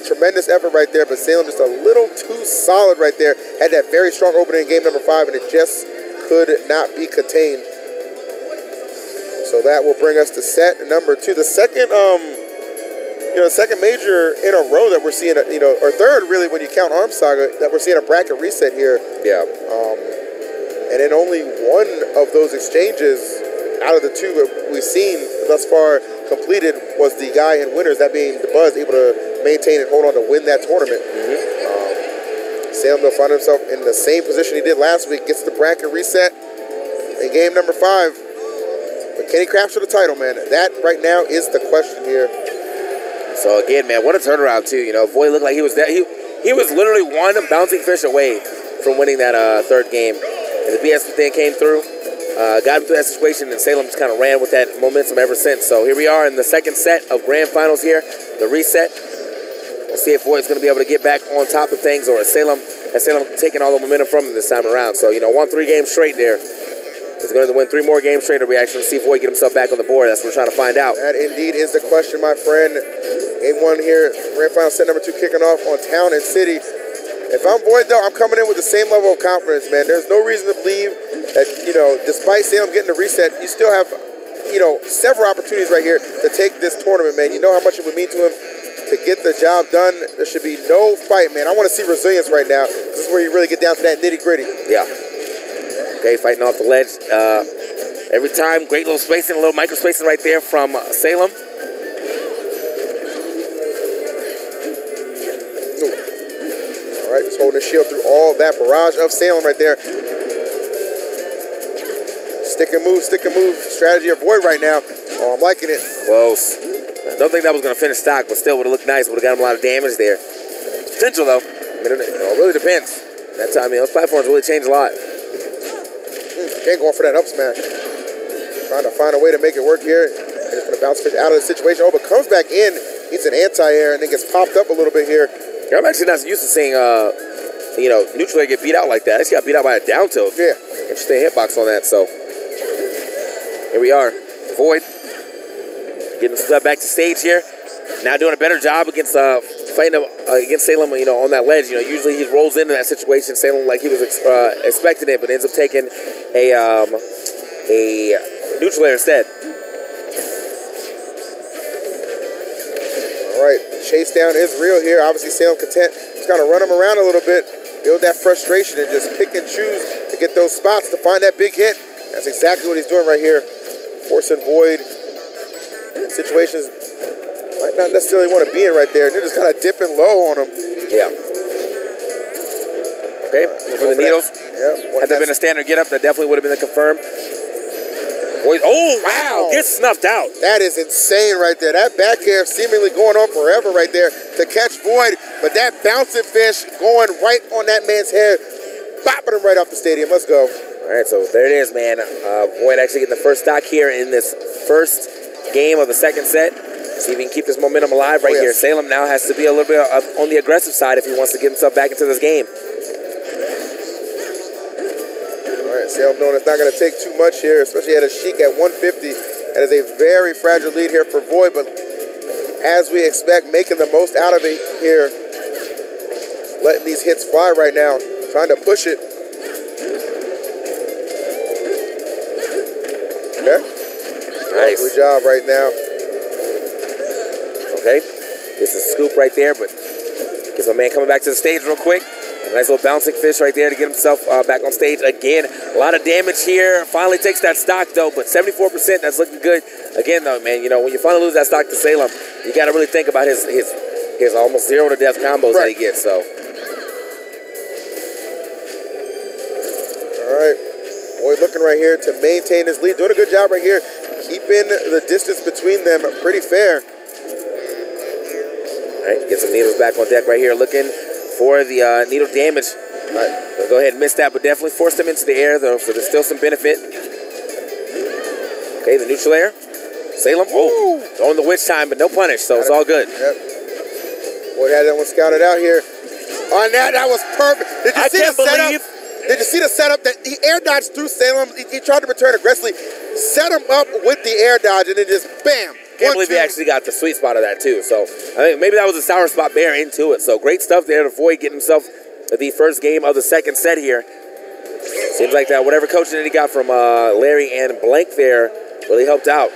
tremendous effort right there, but Salem just a little too solid right there. Had that very strong opening in game number 5, and it just could not be contained. So that will bring us to set number 2. The second, second major in a row that we're seeing, or third really when you count Arm Saga, that we're seeing a bracket reset here. Yeah. And in only one of those exchanges out of the 2 that we've seen thus far completed was the guy in winners, that being the Buzz, able to maintain and hold on to win that tournament. Salem will find himself in the same position he did last week, gets the bracket reset in game number 5. But can he capture the title, man? That right now is the question here. So again, man, what a turnaround too. Void looked like he was there. He was literally one bouncing fish away from winning that third game. And the BS thing came through. Got him through that situation, and Salem just kind of ran with that momentum ever since. So here we are in the second set of grand finals here, the reset. We'll see if Void's going to be able to get back on top of things, or has Salem taken all the momentum from him this time around. So, won 3 games straight there. He's going to win 3 more games straight, or we actually see Void get himself back on the board. That's what we're trying to find out. That indeed is the question, my friend. Game 1 here, grand final set number 2 kicking off on Town and City. If I'm Void, though, I'm coming in with the same level of confidence, man. There's no reason to believe that, despite Salem getting the reset, you still have, several opportunities right here to take this tournament, man. You know how much it would mean to him to get the job done. There should be no fight, man. I want to see resilience right now. This is where you really get down to that nitty-gritty. Yeah. Okay, fighting off the ledge. Every time, great little spacing, a little micro spacing right there from Salem. All right, just holding the shield through all that barrage of Salem right there. Stick and move strategy of Void right now. Oh, I'm liking it. Close. I don't think that was going to finish stock, but still would have looked nice. Would have got him a lot of damage there. Potential, though. I mean, it really depends. That time, those platforms really change a lot. Can't go for that up smash. Trying to find a way to make it work here. And just going to bounce fish out of the situation. Oh, but comes back in. Gets an anti-air and then gets popped up a little bit here. I'm actually not used to seeing, neutral air get beat out like that. I just got beat out by a down tilt. Yeah. Interesting hitbox on that, so. Here we are. Void getting swept back to stage here. Now doing a better job against fighting against Salem, on that ledge. Usually he rolls into that situation. Salem like he was expecting it, but ends up taking a neutral air instead. All right, chase down is real here. Obviously Salem content. Just kind of run him around a little bit, build that frustration, and just pick and choose to get those spots to find that big hit. That's exactly what he's doing right here. Forcing Void situations might not necessarily want to be in right there. They're just kind of dipping low on him. Yeah. Okay, for the needles. Yeah. Had there been a standard get up, that definitely would have been a confirm. Void, oh, wow, gets snuffed out. That is insane right there. That back air seemingly going on forever right there to catch Void, but that bouncing fish going right on that man's head, bopping him right off the stadium. Let's go. All right, so there it is, man. Void actually getting the first stock here in this first game of the second set. See if he can keep this momentum alive right here. Salem now has to be a little bit on the aggressive side if he wants to get himself back into this game. All right, Salem knowing it's not going to take too much here, especially at a Sheik at 150. That is a very fragile lead here for Void, but as we expect, making the most out of it here. Letting these hits fly right now, trying to push it. Okay. Nice. Good job right now. Okay. This is a scoop right there, but gets my man coming back to the stage real quick. A nice little bouncing fish right there to get himself back on stage again. A lot of damage here. Finally takes that stock though, but 74%, that's looking good. Again though, man, you know, when you finally lose that stock to Salem, you got to really think about his almost 0 to death combos that he gets, so. All right. Boy looking right here to maintain his lead. Doing a good job right here. Keeping the distance between them pretty fair. All right, get some needles back on deck right here, looking for the needle damage. All right, we'll go ahead and miss that, but definitely forced him into the air, though, so there's still some benefit. Okay, the neutral air. Salem, oh, throwing the witch time, but no punish, so it's all good. Yep. Boy, had that one scouted out here. On that was perfect. Did you see the setup? Did you see the setup that he air dodged through Salem? He tried to return aggressively, set him up with the air dodge, and then just bam. Can't believe he actually got the sweet spot of that too. So I think maybe that was a sour spot bear into it. So great stuff there to Void getting himself the first game of the second set here. Seems like that whatever coaching that he got from Larry and Blank there really helped out.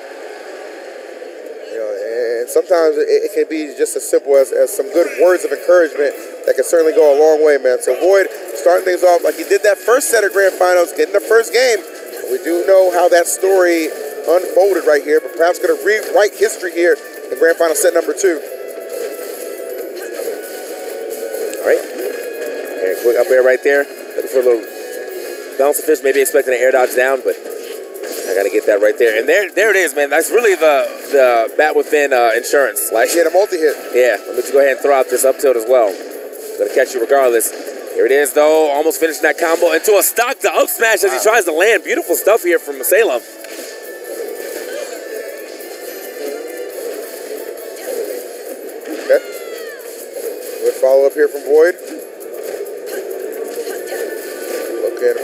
You know, and sometimes it can be just as simple as some good words of encouragement that can certainly go a long way, man. So Void starting things off like he did that first set of grand finals, getting the first game. We do know how that story unfolded right here, but perhaps going to rewrite history here in grand final set number 2. All right. And quick up air right there. Looking for a little bounce of fish, maybe expecting an air dodge down, but I got to get that right there. And there it is, man. That's really the bat within insurance. Like, he had a multi-hit. Yeah, let me just go ahead and throw out this up tilt as well. Going to catch you regardless. Here it is, though. Almost finishing that combo into a stock to up smash as he tries to land. Beautiful stuff here from Salem. Good follow up here from Void. Looking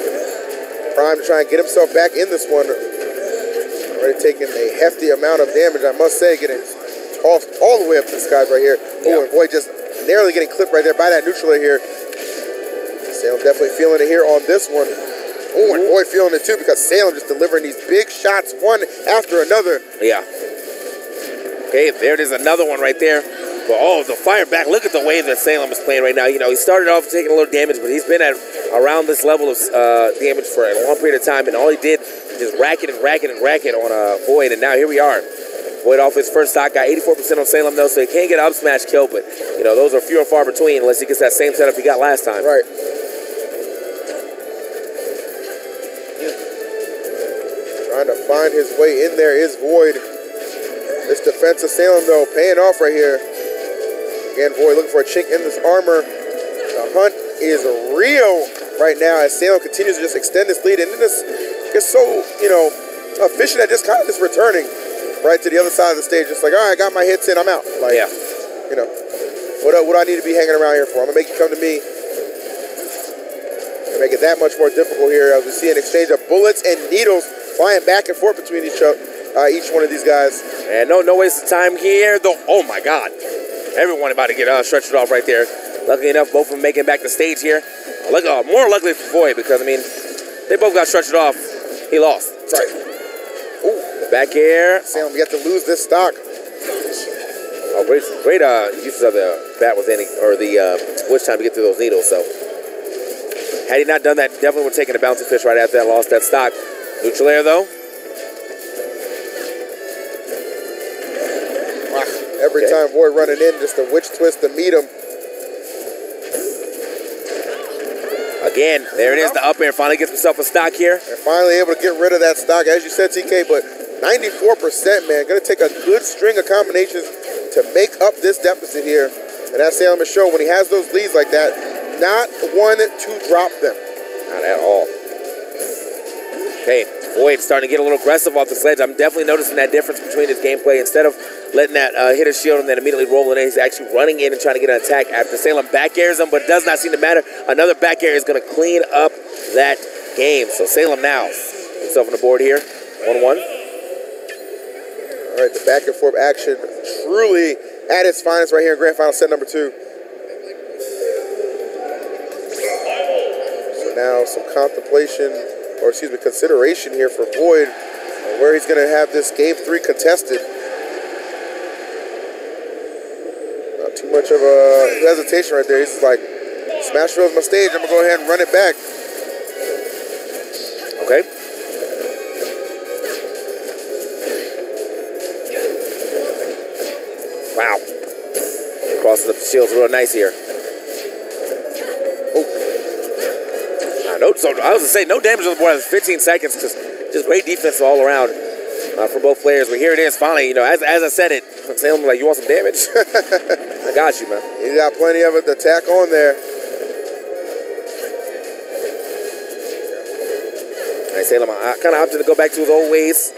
Prime to try and get himself back in this one. Already taking a hefty amount of damage, I must say, getting tossed all the way up to the skies right here. Oh, and Void just narrowly getting clipped right there by that neutral here. Salem definitely feeling it here on this one. Oh, and Void feeling it too because Salem just delivering these big shots one after another. Yeah. Okay, there it is, another one right there. But, oh, the fire back. Look at the way that Salem is playing right now. You know, he started off taking a little damage, but he's been at around this level of damage for a long period of time, and all he did was just rack it on Void, and now here we are. Void off his first stock, got 84% on Salem, though, so he can't get an up smash kill, but, you know, those are few and far between unless he gets that same setup he got last time. Right. Trying to find his way in there is Void. This defense of Salem, though, paying off right here. Again, Void looking for a chink in this armor. The hunt is real right now as Salem continues to just extend this lead. And then this gets so, you know, efficient at just kind of just returning right to the other side of the stage. Just like, all right, I got my hits in, I'm out. Like, yeah. You know, what do I need to be hanging around here for? I'm going to make you come to me. And make it that much more difficult here as we see an exchange of bullets and needles flying back and forth between each one of these guys. And no waste of time here, though. Oh, my God. Everyone about to get stretched off right there. Luckily enough, both of them making it back to stage here. More luckily for Void because, I mean, they both got stretched off. He lost. Right. Ooh, the back air. Salem, you have to lose this stock. Oh, great uses of the bat within, or the witch time to get through those needles. So, had he not done that, definitely would have taken a bouncing fish right after that, lost that stock. Neutral air, though. Every time Void running in, just a witch twist to meet him. Again, there it is, the up air. Finally gets himself a stock here. And finally able to get rid of that stock, as you said, TK, but 94%, man. Going to take a good string of combinations to make up this deficit here. And that's Salem has shown when he has those leads like that, not one to drop them. Not at all. Okay, Void starting to get a little aggressive off the sledge. I'm definitely noticing that difference between his gameplay. Instead of letting that hit his shield and then immediately rolling in, he's actually running in and trying to get an attack after Salem back airs him, but it does not seem to matter. Another back air is going to clean up that game. So Salem now himself on the board here, 1-1. All right, the back and forth action truly at its finest right here in grand final set number 2. So now some consideration here for Void on where he's going to have this game 3 contested. Not too much of a hesitation right there. He's just like, Smashville's my stage. I'm going to go ahead and run it back. Okay. Wow. Crosses up the shields real nice here. Oh. No, so I was going to say, no damage on the board. 15 seconds. Just great defense all around for both players. But here it is, finally. You know, as I said it, Salem was like, you want some damage? I got you, man. He's got plenty of it to tack on there. All right, Salem kind of opted to go back to his old ways,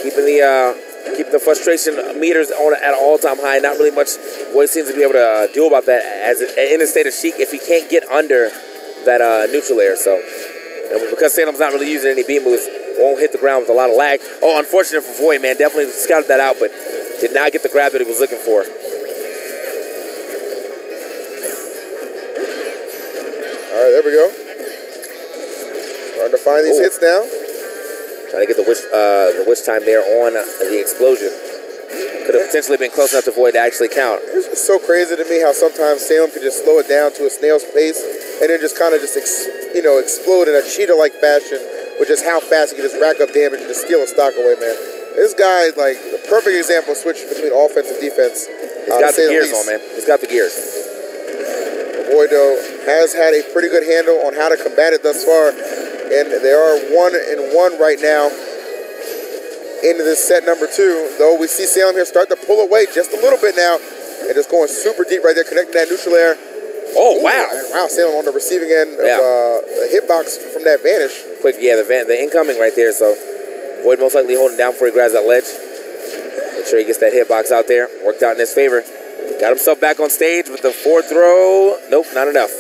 keeping the frustration meters on at an all-time high. Not really much Void seems to be able to do about that as in a state of Sheik if he can't get under that neutral air. So because Salem's not really using any B moves, won't hit the ground with a lot of lag. Oh, unfortunate for Void, man. Definitely scouted that out, but did not get the grab that he was looking for. All right, there we go. Starting to find these hits now. Trying to get the wish time there on the explosion. Could have potentially been close enough to Void to actually count. It's just so crazy to me how sometimes Salem could just slow it down to a snail's pace and then just kind of explode in a cheetah-like fashion with just how fast he can just rack up damage and just steal a stock away, man. This guy, like, the perfect example of switching between offense and defense. He's got the gears on, man. He's got the gears. Void, though, has had a pretty good handle on how to combat it thus far. And they are 1-1 right now into this set number 2. Though we see Salem here start to pull away just a little bit now. And just going super deep right there, connecting that neutral air. Oh, wow. Wow, Salem on the receiving end of a hitbox from that vanish. Quick, yeah, the incoming right there. So Void most likely holding down before he grabs that ledge. Make sure he gets that hitbox out there. Worked out in his favor. Got himself back on stage with the forward throw. Nope, not enough.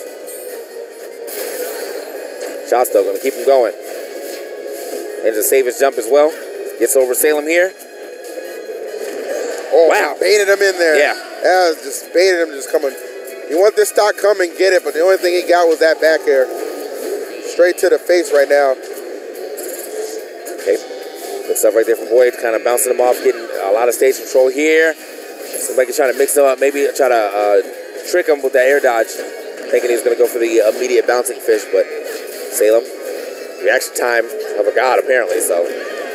Shots though, gonna keep him going. And to save his jump as well. Gets over Salem here. Oh, wow. Baited him in there. Yeah. That was just baited him, just coming. You want this stock, come and get it, but the only thing he got was that back air. Straight to the face right now. Okay. Good stuff right there from Void, kind of bouncing him off, getting a lot of stage control here. Seems like he's trying to mix him up, maybe try to trick him with that air dodge. Thinking he's gonna go for the immediate bouncing fish, but Salem, reaction time of a god apparently, so.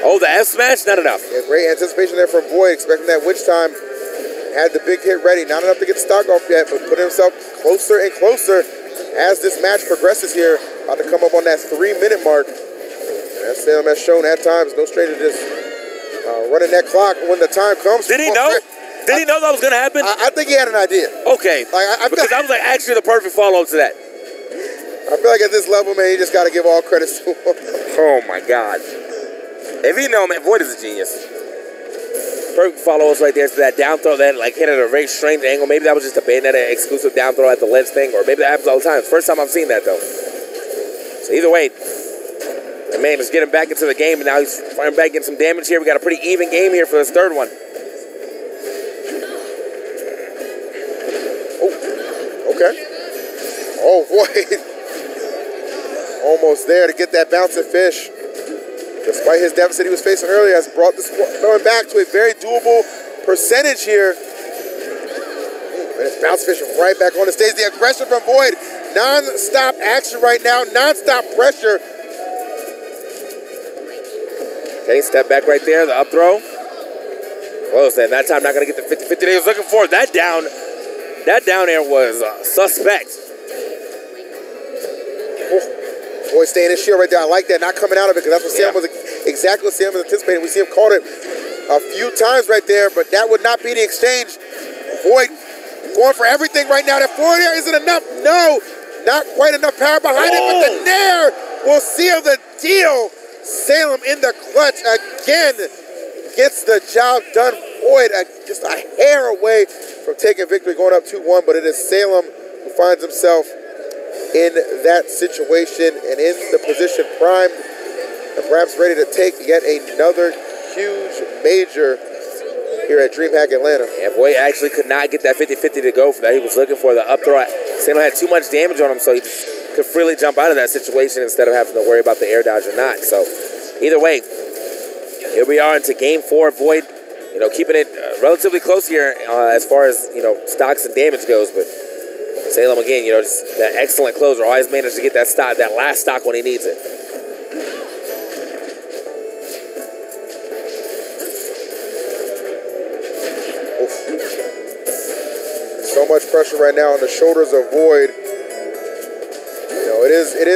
Oh, the F smash, not enough. Yeah, great anticipation there from Void, expecting that witch time. Had the big hit ready, not enough to get the stock off yet, but put himself closer and closer as this match progresses here. About to come up on that 3-minute mark. As Salem has shown at times, no stranger to just running that clock when the time comes. Did he know? Did he know that was going to happen? I think he had an idea. Okay, because I was like, actually the perfect follow-up to that. I feel like at this level, man, you just got to give all credits to him. Oh, my God. If he know, man, Void is a genius. Perfect follow-ups right there to that down throw that like hit at a very strange angle. Maybe that was just a Bayonetta exclusive down throw at the ledge thing, or maybe that happens all the time. It's the first time I've seen that, though. So either way, the man is getting back into the game, and now he's firing back, getting some damage here. We got a pretty even game here for this third one. Oh, okay. Oh, Void. Almost there to get that bouncing fish. Despite his deficit he was facing earlier, has brought this going back to a very doable percentage here. And it's bounce fish right back on the stage. The aggression from Void. Non-stop action right now. Non-stop pressure. Okay, step back right there. The up throw. Close, and that time not going to get the 50-50 that he was looking for. That down air was suspect. Void staying in his shield right there. I like that, not coming out of it, because that's what Sam was exactly what Sam was anticipating. We see him called it a few times right there, but that would not be the exchange. Void going for everything right now. That forward air isn't enough. No, not quite enough power behind it, but the nair will seal the deal. Salem in the clutch again gets the job done. Void just a hair away from taking victory, going up 2-1, but it is Salem who finds himself in that situation and in the position primed and perhaps ready to take yet another huge major here at Dreamhack Atlanta. Yeah, Void actually could not get that 50-50 to go for that. He was looking for the up throw. Salem had too much damage on him, so he just could freely jump out of that situation instead of having to worry about the air dodge or not. So either way, here we are into game 4. Void, keeping it relatively close here as far as, stocks and damage goes. But Salem, again, just that excellent closer. Always managed to get that last stock when he needs it. Oof. So much pressure right now on the shoulders of Void. It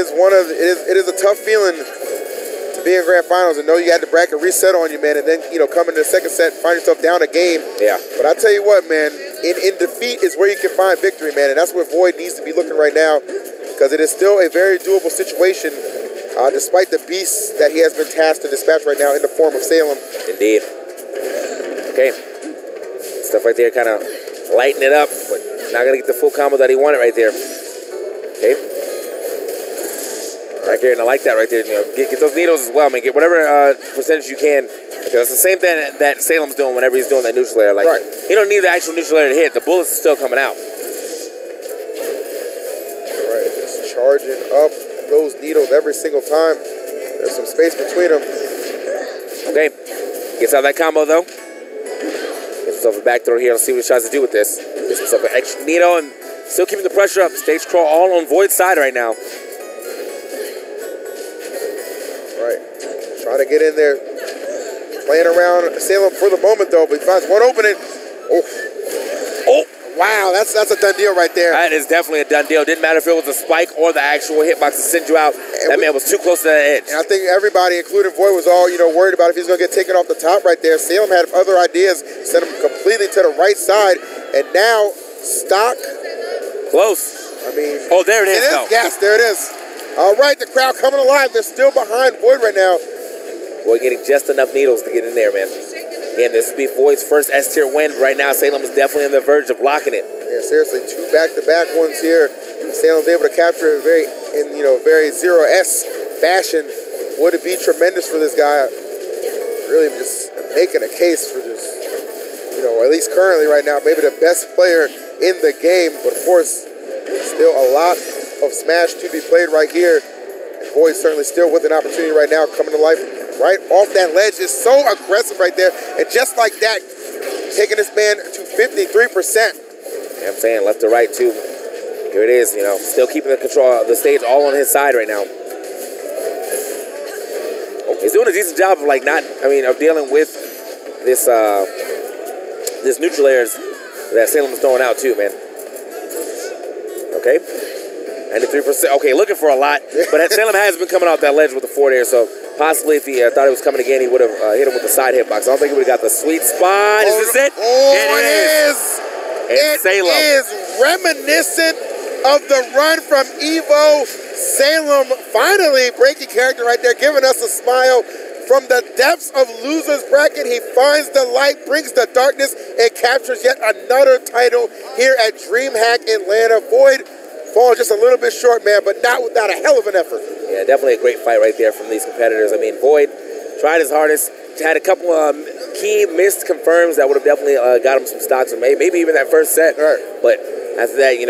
is a tough feeling to be in grand finals and know you had the bracket reset on you, man, and then come into the second set, find yourself down a game. Yeah. But I tell you what, man, in defeat is where you can find victory, man, and that's where Void needs to be looking right now, because it is still a very doable situation, despite the beast that he has been tasked to dispatch right now in the form of Salem. Indeed. Okay. Stuff right there, kind of lighten it up, but not gonna get the full combo that he wanted right there. Okay. Right here, and I like that right there. Get those needles as well, man. Get whatever percentage you can, because it's the same thing that Salem's doing whenever he's doing that neutral air. Like, he don't need the actual neutral air to hit. The bullets are still coming out. All right, just charging up those needles every single time. There's some space between them. Okay, gets out of that combo though. Gets himself a back throw here. Let's see what he tries to do with this. Gets himself an extra needle and still keeping the pressure up. Stage crawl all on Void's side right now. Trying to get in there, playing around Salem for the moment though, but he finds one opening. Oh, wow, that's a done deal right there. That is definitely a done deal. Didn't matter if it was a spike or the actual hitbox to send you out. That man was too close to that edge. And I think everybody, including Void, was all worried about if he's going to get taken off the top right there. Salem had other ideas, sent him completely to the right side, and now stock. Close. Oh, there it is. Yes, there it is. All right, the crowd coming alive. They're still behind Void right now. Void getting just enough needles to get in there, man. Again, this will be Void's first S-tier win. Right now, Salem is definitely on the verge of locking it. Yeah, seriously, 2 back-to-back ones here. Salem's able to capture it very 0S fashion. Would it be tremendous for this guy? Really just making a case for just, at least currently right now, maybe the best player in the game. But of course, still a lot of Smash to be played right here. And Void certainly still with an opportunity right now coming to life. Right off that ledge is so aggressive right there. And just like that, taking this man to 53%. Yeah, I'm saying left to right too. Here it is, still keeping the control of the stage all on his side right now. He's doing a decent job of of dealing with this this neutral airs that Salem is throwing out too, man. Okay. 93%. Okay, looking for a lot, but Salem has been coming out that ledge with the forward air, so possibly if he thought it was coming again, he would have hit him with the side hitbox. I don't think he would have got the sweet spot. Is this it? It is. It's Salem. It is reminiscent of the run from Evo. Salem finally breaking character right there, giving us a smile. From the depths of loser's bracket, he finds the light, brings the darkness, and captures yet another title here at Dreamhack Atlanta. Void falling just a little bit short, man, but not without a hell of an effort. Yeah, definitely a great fight right there from these competitors. Void tried his hardest, had a couple key missed confirms that would have definitely got him some stocks, or maybe even that first set. Right. But after that, you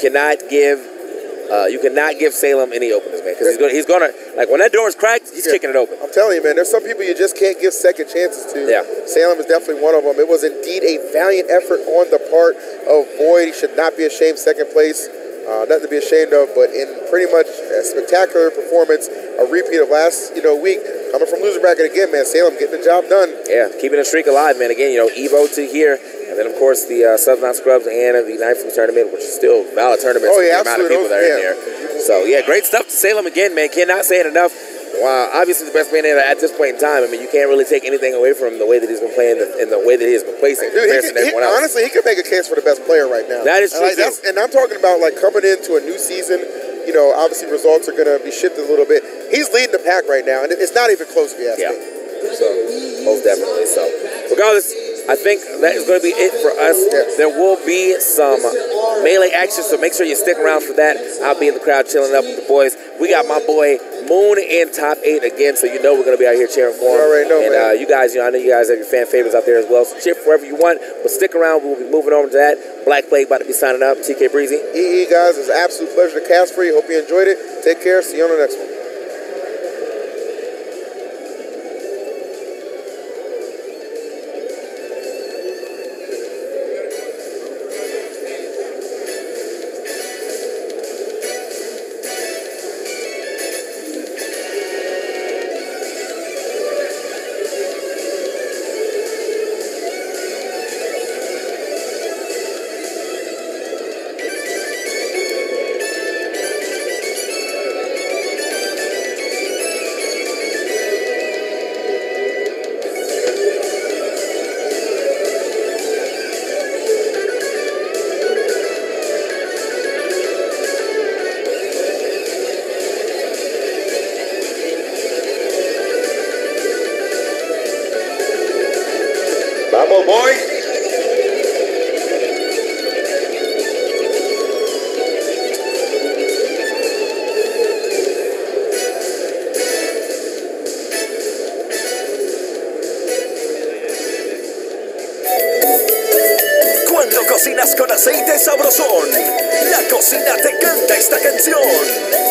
cannot give Salem any openness, man, because he's gonna when that door is cracked, he's kicking it open. I'm telling you, man, there's some people you just can't give second chances to. Yeah. Salem is definitely one of them. It was indeed a valiant effort on the part of Void. He should not be ashamed. Second place. Nothing to be ashamed of, but in pretty much a spectacular performance, a repeat of last week, coming from loser bracket again, man. Salem getting the job done. Yeah, keeping the streak alive, man. Again, Evo to here, and then of course the Southern Scrubs and the Knife from tournament, which is still valid tournaments. Oh yeah, the amount of people that are in there. So yeah, great stuff to Salem again, man. Cannot say it enough. Wow, obviously the best man at this point in time. You can't really take anything away from him the way that he's been playing and the way that he's been placing. Dude, honestly, he could make a case for the best player right now. That is true. And I'm talking about coming into a new season. Obviously results are going to be shifted a little bit. He's leading the pack right now, and it's not even close if you ask me. So, most definitely. So, regardless, I think that is going to be it for us. Yes. There will be some melee action, so make sure you stick around for that. I'll be in the crowd chilling up with the boys. We got my boy Moon in top 8 again, so you know we're going to be out here cheering for him. You already know, and man. you guys, I know you guys have your fan favorites out there as well, so cheer for whoever you want. But stick around. We'll be moving over to that. Black Plague about to be signing up. TK Breezy. EE, guys, it's an absolute pleasure to cast for you. Hope you enjoyed it. Take care. See you on the next one. Vamos, boy. Cuando cocinas con aceite sabrosón, la cocina te canta esta canción.